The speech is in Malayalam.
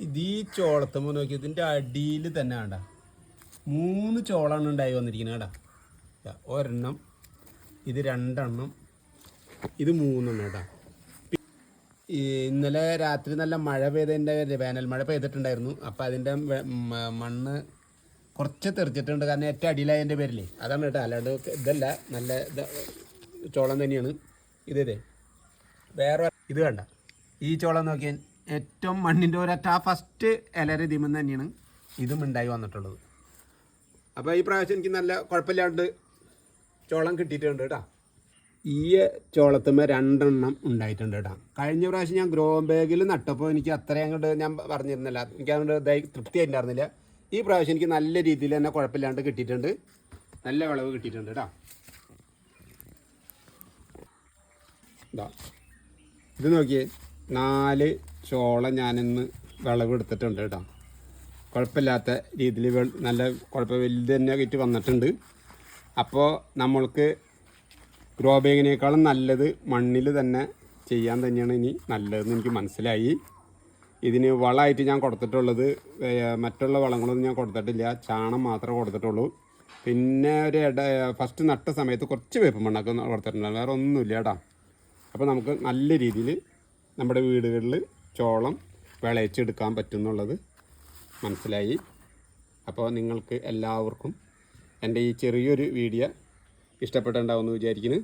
ഇത് ഈ ചോളത്തുമ്പോൾ നോക്കി ഇതിൻ്റെ അടിയിൽ തന്നെ വേണ്ട 3 ചോളാണ് ഉണ്ടായി വന്നിരിക്കുന്നത് കേട്ടാ. ഒരെണ്ണം, ഇത് 2 എണ്ണം, ഇത് 3 എണ്ണം കേട്ടാ. ഇന്നലെ രാത്രി നല്ല മഴ പെയ്തതിൻ്റെ വേനൽ മഴ പെയ്തിട്ടുണ്ടായിരുന്നു. അപ്പോൾ അതിൻ്റെ മണ്ണ് കുറച്ച് തെറിച്ചിട്ടുണ്ട്. കാരണം ഏറ്റവും അടിയിലായതിൻ്റെ പേരില്ലേ, അതാണ് കേട്ടോ. അല്ലാണ്ട് ഇതല്ല, നല്ല ചോളം തന്നെയാണ് ഇതേ. വേറെ ഇത് വേണ്ട, ഈ ചോളം നോക്കിയാൽ ഏറ്റവും മണ്ണിൻ്റെ ഒരൊറ്റ ആ ഫസ്റ്റ് ഇലര ഇതിമെന്ന് തന്നെയാണ് ഇതും ഉണ്ടായി വന്നിട്ടുള്ളത്. അപ്പോൾ ഈ പ്രാവശ്യം എനിക്ക് നല്ല കുഴപ്പമില്ലാണ്ട് ചോളം കിട്ടിയിട്ടുണ്ട് കേട്ടോ. ഈ ചോളത്തുമ്പോൾ 2 എണ്ണം ഉണ്ടായിട്ടുണ്ട് കേട്ടോ. കഴിഞ്ഞ പ്രാവശ്യം ഞാൻ ഗ്രോ ബാഗിൽ നട്ടപ്പോൾ എനിക്ക് അത്രയും അങ്ങോട്ട് ഞാൻ പറഞ്ഞിരുന്നില്ല, എനിക്ക് അതുകൊണ്ട് തൃപ്തി ആയിട്ടുണ്ടായിരുന്നില്ല. ഈ പ്രാവശ്യം എനിക്ക് നല്ല രീതിയിൽ തന്നെ കുഴപ്പമില്ലാണ്ട് കിട്ടിയിട്ടുണ്ട്, നല്ല വിളവ് കിട്ടിയിട്ടുണ്ട് കേട്ടോ. ഇതാ ഇത് നോക്കിയേ, 4 ചോളം ഞാനിന്ന് വിളവ് എടുത്തിട്ടുണ്ട് കേട്ടോ. കുഴപ്പമില്ലാത്ത രീതിയിൽ നല്ല വലുത് തന്നെ കിട്ടി വന്നിട്ടുണ്ട്. അപ്പോൾ നമ്മൾക്ക് ഗ്രോ ബാഗിനേക്കാളും നല്ലത് മണ്ണിൽ തന്നെ ചെയ്യാൻ തന്നെയാണ് ഇനി നല്ലതെന്ന് എനിക്ക് മനസ്സിലായി. ഇതിന് വളമായിട്ട് ഞാൻ കൊടുത്തിട്ടുള്ളത് മറ്റുള്ള വളങ്ങളൊന്നും ഞാൻ കൊടുത്തിട്ടില്ല, ചാണം മാത്രമേ കൊടുത്തിട്ടുള്ളൂ. പിന്നെ ഫസ്റ്റ് നട്ട സമയത്ത് കുറച്ച് വേപ്പ് മണ്ണൊക്കെ കൊടുത്തിട്ടുണ്ട്, വേറെ ഒന്നുമില്ല കേട്ടോ. അപ്പോൾ നമുക്ക് നല്ല രീതിയിൽ നമ്മുടെ വീടുകളിൽ ചോളം വിളയിച്ചെടുക്കാൻ പറ്റുമെന്നുള്ളത് മനസ്സിലായി. അപ്പോൾ നിങ്ങൾക്ക് എല്ലാവർക്കും എൻ്റെ ഈ ചെറിയൊരു വീഡിയോ ഇഷ്ടപ്പെട്ടുണ്ടാവുമെന്ന് വിചാരിക്കുന്നു.